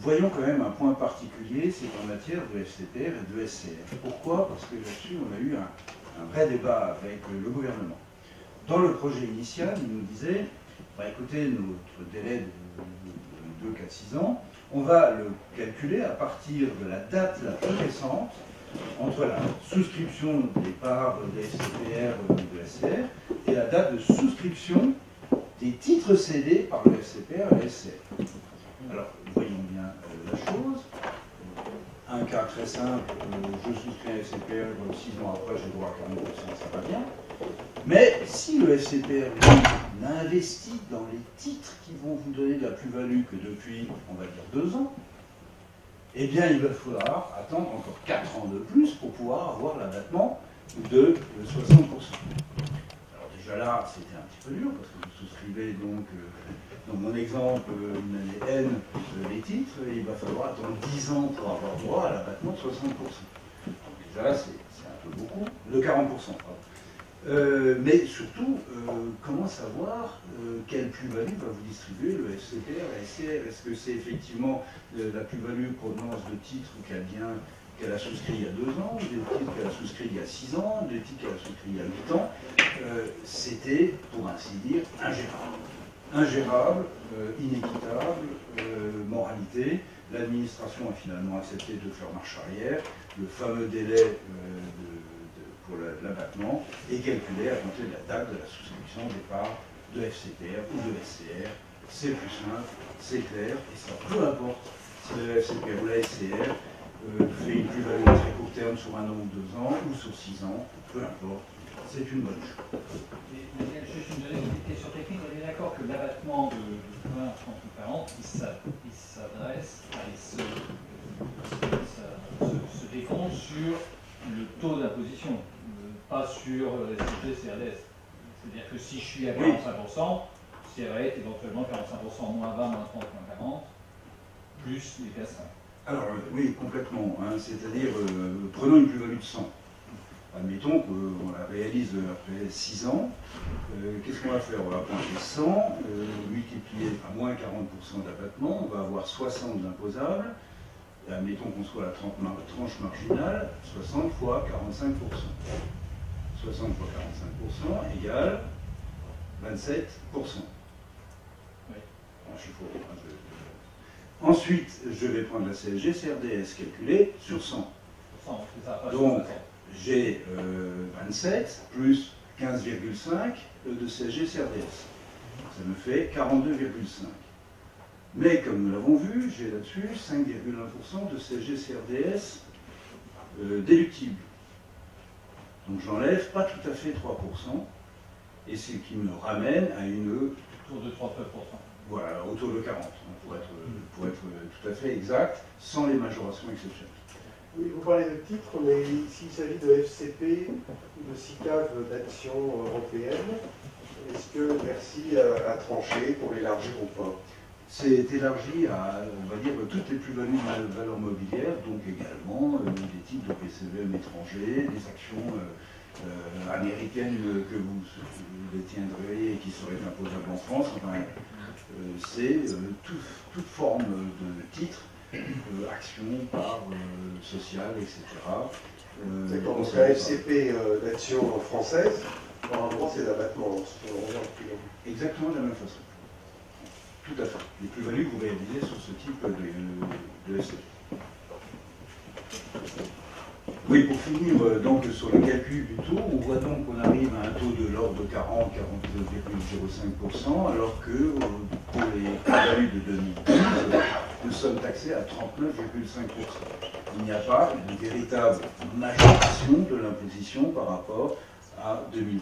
voyons quand même un point particulier, c'est en matière de FCPR et de SCR. Pourquoi? Parce que là-dessus, on a eu un vrai débat avec le gouvernement. Dans le projet initial, il nous disait, bah, écoutez, notre délai de 2, 4, 6 ans, on va le calculer à partir de la date la plus récente entre la souscription des parts des FCPR ou de SCR et la date de souscription des titres cédés par le FCPR et le SCR. Alors, voyons bien la chose. Un cas très simple, je souscris un FCPR, 6 ans après, j'ai droit à 40%, ça va bien. Mais si le FCPR n'investit dans les titres qui vont vous donner de la plus-value que depuis, on va dire, 2 ans, eh bien, il va falloir attendre encore 4 ans de plus pour pouvoir avoir l'abattement de 60%. Alors déjà là, c'était un petit peu dur, parce que vous souscrivez donc, dans mon exemple, une année N, les titres, et il va falloir attendre 10 ans pour avoir droit à l'abattement de 60%. Donc déjà là, c'est un peu beaucoup, de 40%. Pardon. Mais surtout, comment savoir quelle plus-value va vous distribuer le FCPR et la SCR? Est-ce que c'est effectivement la plus-value provenance de titres qu'elle a souscrit il y a 2 ans, des titres qu'elle a souscrit il y a 6 ans, des titres qu'elle a souscrit il y a 8 ans? C'était, pour ainsi dire, ingérable. Ingérable, inéquitable, moralité. L'administration a finalement accepté de faire marche arrière. Le fameux délai pour l'abattement est calculé à compter de la date de la souscription des parts de FCPR ou de SCR. C'est plus simple, c'est clair, et ça, peu importe si la FCPR ou la SCR fait une plus-value à très court terme sur 1 an ou 2 ans, ou sur 6 ans, peu importe, c'est une bonne chose. Juste une question technique, on est d'accord que l'abattement de 20, 30 ou 40, il s'adresse, se décompte sur le taux d'imposition, pas sur SCG, CRDS. C'est-à-dire que si je suis à 45%, ça va être éventuellement 45% moins 20, moins 30, moins 40, plus les K5. Alors oui, complètement. Hein, c'est-à-dire, prenons une plus-value de 100. Admettons qu'on la réalise après 6 ans. Qu'est-ce qu'on va faire? On va prendre les 100, multiplier par moins 40% d'abattement, on va avoir 60 d'imposables. Admettons qu'on soit à la tranche marginale, 60 fois 45%. 60 fois 45% égale 27%. Oui. Ensuite, je vais prendre la CSG CRDS calculée sur 100. Donc, j'ai 27 plus 15,5 de CSG CRDS. Ça me fait 42,5. Mais comme nous l'avons vu, j'ai là-dessus 5,1% de CSG CRDS déductible. Donc j'enlève pas tout à fait 3%, et c'est ce qui me ramène à une... Autour de 39%. Voilà, autour de 40, pour être tout à fait exact, sans les majorations exceptionnelles. Oui, vous parlez de titres, mais s'il s'agit de FCP ou de SICAV d'actions européennes, est-ce que Bercy a tranché pour l'élargir ou pas? C'est élargi à, on va dire, toutes les plus-values de valeur mobilière, donc également des titres de PCVM étrangers, des actions américaines que vous détiendrez et qui seraient imposables en France. Enfin, c'est toute forme de titres, actions, parts sociales, etc. D'accord, donc un FCP d'action française aura droit à ces abattements. Exactement de la même façon. Tout à fait. Les plus-values que vous réalisez sur ce type de SCP. Oui, pour finir donc sur le calcul du taux, on voit donc qu'on arrive à un taux de l'ordre de 40, 42,05%, alors que pour les plus-values de 2012, nous sommes taxés à 39,5%. Il n'y a pas une véritable majoration de l'imposition par rapport à 2012.